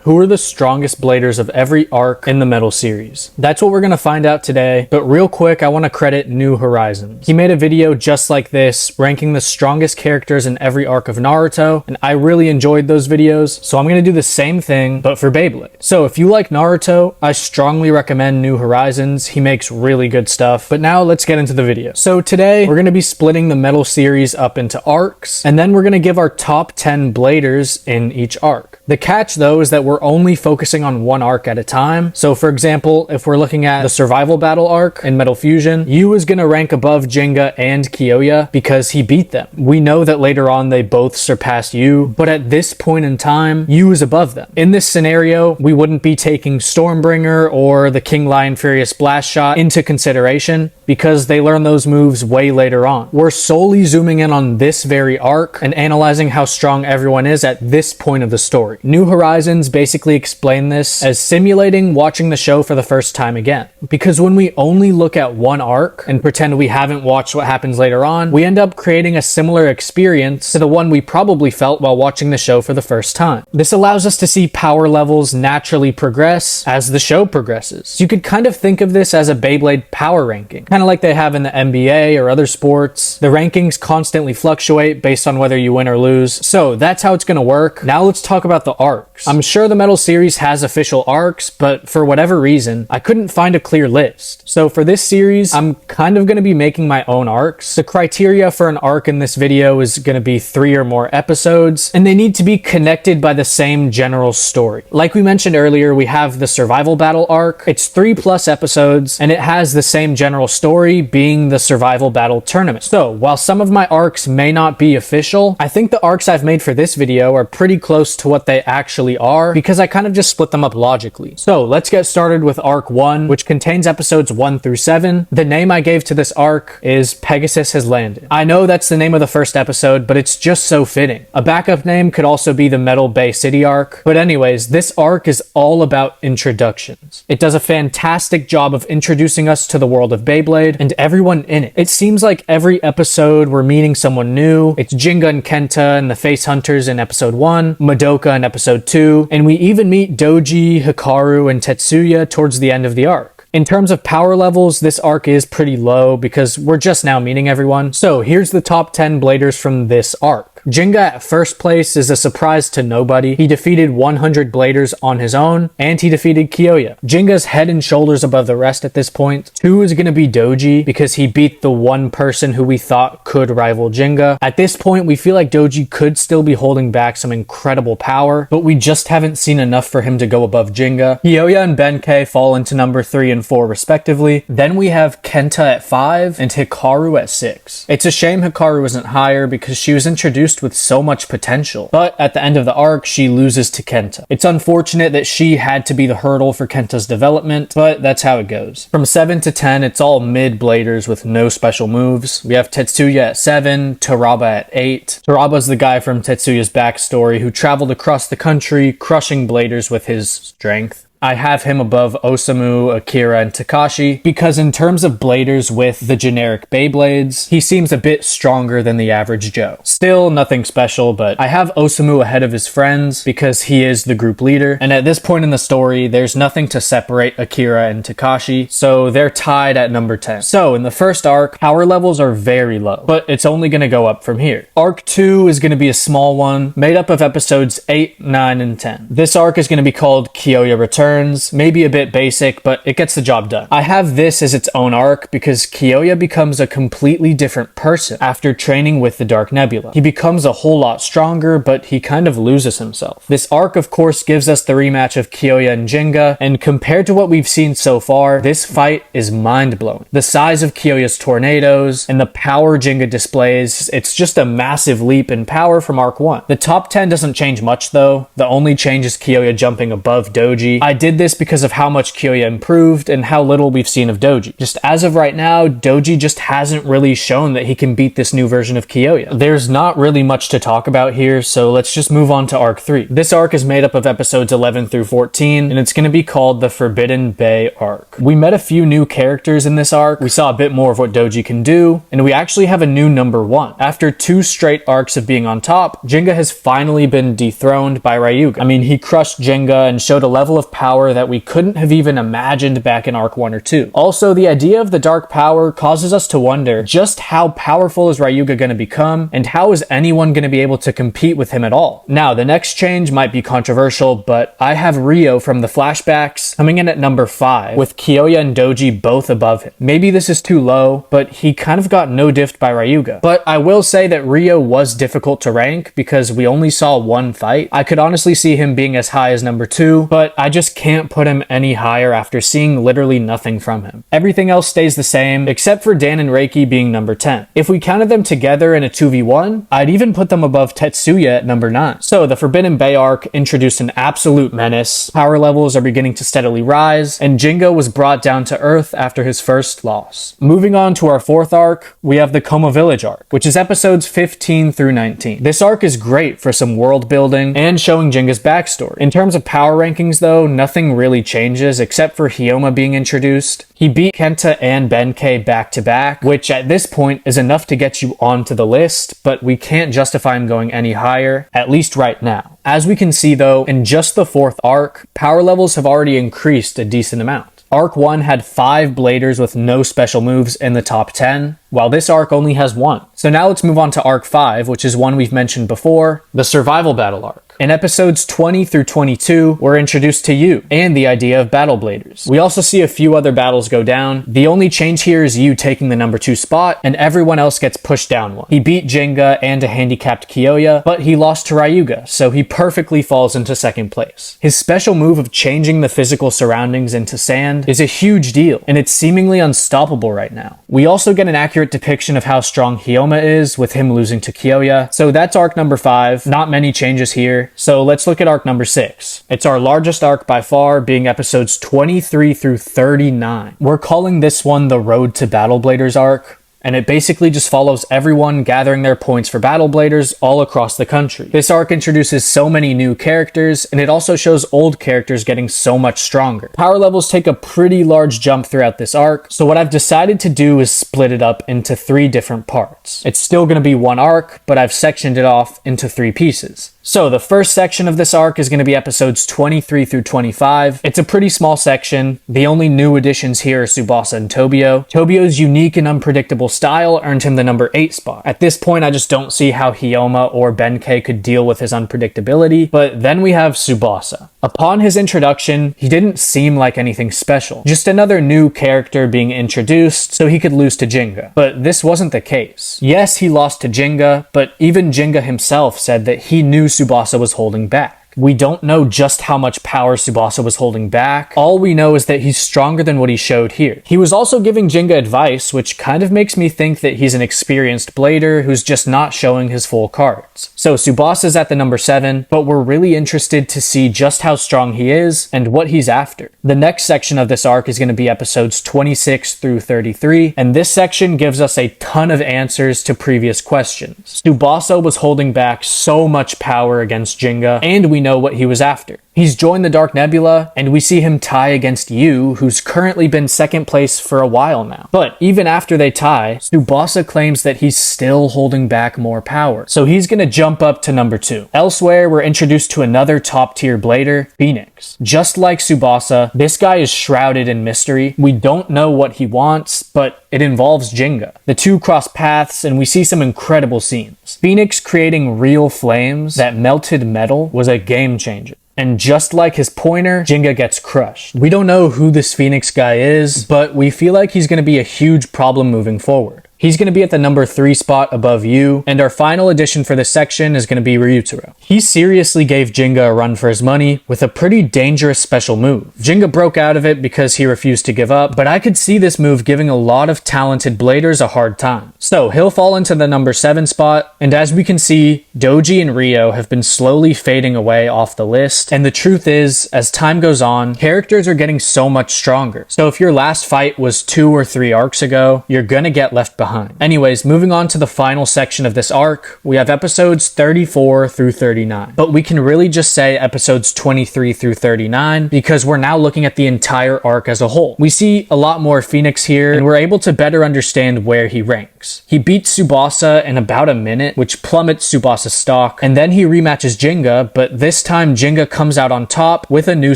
Who are the strongest bladers of every arc in the Metal series? That's what we're going to find out today, but real quick, I want to credit New Horizons. He made a video just like this, ranking the strongest characters in every arc of Naruto, and I really enjoyed those videos, so I'm going to do the same thing, but for Beyblade. So if you like Naruto, I strongly recommend New Horizons. He makes really good stuff, but now let's get into the video. So today, we're going to be splitting the Metal series up into arcs, and then we're going to give our top 10 bladers in each arc. The catch though is that we're only focusing on one arc at a time. So for example, if we're looking at the survival battle arc in Metal Fusion, Yu is going to rank above Jinga and Kyoya because he beat them. We know that later on they both surpassed Yu, but at this point in time, Yu is above them. In this scenario, we wouldn't be taking Stormbringer or the King Lion Furious Blast Shot into consideration because they learn those moves way later on. We're solely zooming in on this very arc and analyzing how strong everyone is at this point of the story. New Horizons basically explain this as simulating watching the show for the first time again. Because when we only look at one arc and pretend we haven't watched what happens later on, we end up creating a similar experience to the one we probably felt while watching the show for the first time. This allows us to see power levels naturally progress as the show progresses. So you could kind of think of this as a Beyblade power ranking, kind of like they have in the NBA or other sports. The rankings constantly fluctuate based on whether you win or lose. So that's how it's going to work. Now let's talk about the arcs. I'm sure the Metal series has official arcs, but for whatever reason, I couldn't find a clear list. So for this series, I'm kind of going to be making my own arcs. The criteria for an arc in this video is going to be 3 or more episodes, and they need to be connected by the same general story. Like we mentioned earlier, we have the survival battle arc. It's 3+ episodes, and it has the same general story, being the survival battle tournament. So while some of my arcs may not be official, I think the arcs I've made for this video are pretty close to what they actually are because I kind of just split them up logically. So let's get started with arc 1, which contains episodes 1 through 7. The name I gave to this arc is Pegasus Has Landed. I know that's the name of the first episode, but it's just so fitting. A backup name could also be the Metal Bay City arc. But anyways, this arc is all about introductions. It does a fantastic job of introducing us to the world of Beyblade and everyone in it. It seems like every episode we're meeting someone new. It's Jinga and Kenta and the Face Hunters in episode 1, Madoka in episode 2, and we even meet Doji, Hikaru, and Tetsuya towards the end of the arc. In terms of power levels, this arc is pretty low because we're just now meeting everyone. So here's the top 10 bladers from this arc. Jinga at first place is a surprise to nobody. He defeated 100 bladers on his own, and he defeated Kyoya. Jinga's head and shoulders above the rest at this point. 2 is going to be Doji because he beat the one person who we thought could rival Jinga. At this point, we feel like Doji could still be holding back some incredible power, but we just haven't seen enough for him to go above Jinga. Kyoya and Benkei fall into number 3 and 4 respectively. Then we have Kenta at 5 and Hikaru at 6. It's a shame Hikaru isn't higher because she was introduced with so much potential, but at the end of the arc she loses to Kenta. It's unfortunate that she had to be the hurdle for Kenta's development, but that's how it goes. From 7 to 10, it's all mid bladers with no special moves. We have Tetsuya at 7, Toraba at 8. Toraba's the guy from Tetsuya's backstory who traveled across the country crushing bladers with his strength. I have him above Osamu, Akira, and Takashi because in terms of bladers with the generic Beyblades, he seems a bit stronger than the average Joe. Still nothing special, but I have Osamu ahead of his friends because he is the group leader, and at this point in the story, there's nothing to separate Akira and Takashi, so they're tied at number 10. So in the first arc, power levels are very low, but it's only going to go up from here. Arc 2 is going to be a small one, made up of episodes 8, 9, and 10. This arc is going to be called Kyoya Returns. Maybe a bit basic, but it gets the job done. I have this as its own arc because Kyoya becomes a completely different person after training with the Dark Nebula. He becomes a whole lot stronger, but he kind of loses himself. This arc, of course, gives us the rematch of Kyoya and Jinga, and compared to what we've seen so far, this fight is mind-blowing. The size of Kyoya's tornadoes and the power Jinga displays, it's just a massive leap in power from arc 1. The top 10 doesn't change much though. The only change is Kyoya jumping above Doji. I did this because of how much Kyoya improved and how little we've seen of Doji. Just as of right now, Doji just hasn't really shown that he can beat this new version of Kyoya. There's not really much to talk about here, so let's just move on to Arc 3. This arc is made up of episodes 11 through 14, and it's going to be called the Forbidden Bay arc. We met a few new characters in this arc, we saw a bit more of what Doji can do, and we actually have a new number 1. After 2 straight arcs of being on top, Jinga has finally been dethroned by Ryuga. I mean, he crushed Jinga and showed a level of power that we couldn't have even imagined back in Arc 1 or 2. Also, the idea of the dark power causes us to wonder just how powerful is Ryuga going to become, and how is anyone going to be able to compete with him at all? Now, the next change might be controversial, but I have Ryo from the flashbacks coming in at number 5, with Kyoya and Doji both above him. Maybe this is too low, but he kind of got no-diffed by Ryuga. But I will say that Ryo was difficult to rank because we only saw one fight. I could honestly see him being as high as number 2, but I just can't put him any higher after seeing literally nothing from him. Everything else stays the same, except for Dan and Reiki being number 10. If we counted them together in a 2v1, I'd even put them above Tetsuya at number 9. So the Forbidden Bay arc introduced an absolute menace, power levels are beginning to steadily rise, and Jinga was brought down to earth after his first loss. Moving on to our 4th arc, we have the Coma Village arc, which is episodes 15 through 19. This arc is great for some world building and showing Jinga's backstory. In terms of power rankings though, nothing really changes except for Hyoma being introduced. He beat Kenta and Benkei back to back, which at this point is enough to get you onto the list, but we can't justify him going any higher, at least right now. As we can see though, in just the 4th arc, power levels have already increased a decent amount. Arc 1 had 5 bladers with no special moves in the top 10, while this arc only has 1. So now let's move on to Arc 5, which is one we've mentioned before, the Survival Battle arc. In episodes 20 through 22, we're introduced to Yu and the idea of battle bladers. We also see a few other battles go down. The only change here is Yu taking the number 2 spot, and everyone else gets pushed down one. He beat Jinga and a handicapped Kyoya, but he lost to Ryuga, so he perfectly falls into 2nd place. His special move of changing the physical surroundings into sand is a huge deal, and it's seemingly unstoppable right now. We also get an accurate depiction of how strong Hyoma is, with him losing to Kyoya. So that's arc number 5, not many changes here. So let's look at arc number 6. It's our largest arc by far, being episodes 23 through 39. We're calling this one the Road to Battle Bladers arc, and it basically just follows everyone gathering their points for Battle Bladers all across the country. This arc introduces so many new characters, and it also shows old characters getting so much stronger. Power levels take a pretty large jump throughout this arc, so what I've decided to do is split it up into 3 different parts. It's still going to be one arc, but I've sectioned it off into 3 pieces. So the first section of this arc is going to be episodes 23 through 25. It's a pretty small section. The only new additions here are Tsubasa and Tobio. Tobio's unique and unpredictable style earned him the number 8 spot. At this point, I just don't see how Hyoma or Benkei could deal with his unpredictability, but then we have Tsubasa. Upon his introduction, he didn't seem like anything special. Just another new character being introduced so he could lose to Jinga. But this wasn't the case. Yes, he lost to Jinga, but even Jinga himself said that he knew Tsubasa was holding back. We don't know just how much power Tsubasa was holding back. All we know is that he's stronger than what he showed here. He was also giving Jinga advice, which kind of makes me think that he's an experienced blader who's just not showing his full cards. So Tsubasa's at the number 7, but we're really interested to see just how strong he is and what he's after. The next section of this arc is going to be episodes 26 through 33, and this section gives us a ton of answers to previous questions. Tsubasa was holding back so much power against Jinga, and we know what he was after. He's joined the Dark Nebula, and we see him tie against Yu, who's currently been 2nd place for a while now. But even after they tie, Tsubasa claims that he's still holding back more power, so he's gonna jump up to number 2. Elsewhere, we're introduced to another top-tier blader, Phoenix. Just like Tsubasa, this guy is shrouded in mystery. We don't know what he wants, but it involves Jinga. The two cross paths, and we see some incredible scenes. Phoenix creating real flames that melted metal was a game changer. And just like his pointer, Jinga gets crushed. We don't know who this Phoenix guy is, but we feel like he's going to be a huge problem moving forward. He's going to be at the number 3 spot above you. And our final addition for this section is going to be Ryutaro. He seriously gave Jinga a run for his money with a pretty dangerous special move. Jinga broke out of it because he refused to give up, but I could see this move giving a lot of talented bladers a hard time. So he'll fall into the number 7 spot, and as we can see, Doji and Ryo have been slowly fading away off the list, and the truth is, as time goes on, characters are getting so much stronger. So if your last fight was 2 or 3 arcs ago, you're gonna get left behind. Anyways, moving on to the final section of this arc, we have episodes 34 through 39. But we can really just say episodes 23 through 39 because we're now looking at the entire arc as a whole. We see a lot more Phoenix here, and we're able to better understand where he ranks. He beats Tsubasa in about a minute, which plummets Tsubasa's stock, and then he rematches Jinga, but this time Jinga comes out on top with a new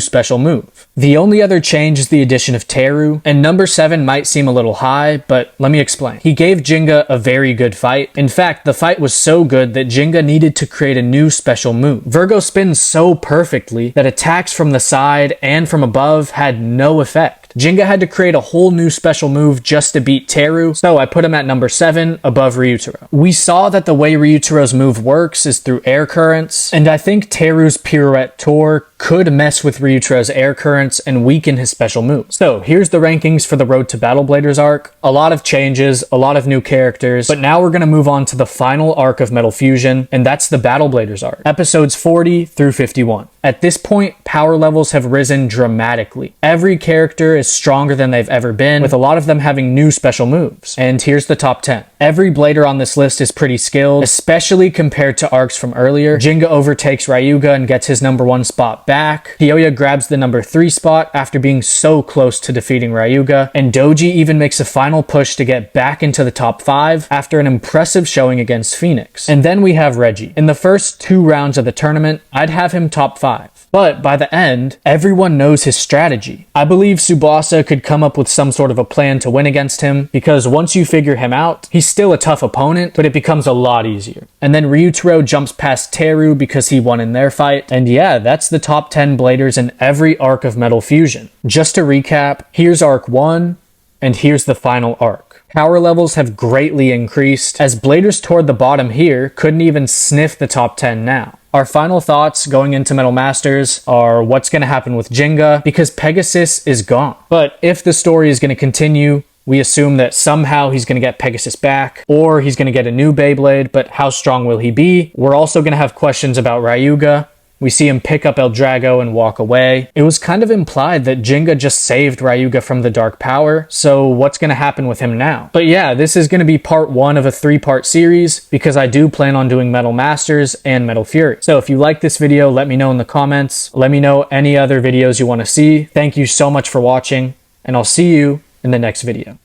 special move. The only other change is the addition of Teru, and number 7 might seem a little high, but let me explain. He gave Jinga a very good fight. In fact, the fight was so good that Jinga needed to create a new special move. Virgo spins so perfectly that attacks from the side and from above had no effect. Jinga had to create a whole new special move just to beat Teru, so I put him at number 7 above Ryutaro. We saw that the way Ryutaro's move works is through air currents, and I think Teru's pirouette tour could mess with Ryutaro's air currents and weaken his special move. So here's the rankings for the Road to Battle Bladers arc. A lot of changes, a lot of new characters, but now we're going to move on to the final arc of Metal Fusion, and that's the Battle Bladers arc, episodes 40 through 51. At this point, power levels have risen dramatically. Every character is stronger than they've ever been, with a lot of them having new special moves. And here's the top 10. Every blader on this list is pretty skilled, especially compared to arcs from earlier. Jinga overtakes Ryuga and gets his number 1 spot back. Hyoya grabs the number 3 spot after being so close to defeating Ryuga, and Doji even makes a final push to get back into the top 5 after an impressive showing against Phoenix. And then we have Reggie. In the first 2 rounds of the tournament, I'd have him top 5. But by the end, everyone knows his strategy. I believe Tsubasa could come up with some sort of a plan to win against him, because once you figure him out, he's still a tough opponent, but it becomes a lot easier. And then Ryutaro jumps past Teru because he won in their fight. And yeah, that's the top 10 bladers in every arc of Metal Fusion. Just to recap, here's arc 1, and here's the final arc. Power levels have greatly increased, as bladers toward the bottom here couldn't even sniff the top 10 now. Our final thoughts going into Metal Masters are what's going to happen with Jinga, because Pegasus is gone. But if the story is going to continue, we assume that somehow he's going to get Pegasus back, or he's going to get a new Beyblade, but how strong will he be? We're also going to have questions about Ryuga. We see him pick up El Drago and walk away. It was kind of implied that Jinga just saved Ryuga from the dark power, so what's going to happen with him now? But yeah, this is going to be part 1 of a 3-part series, because I do plan on doing Metal Masters and Metal Fury. So if you like this video, let me know in the comments. Let me know any other videos you want to see. Thank you so much for watching, and I'll see you in the next video.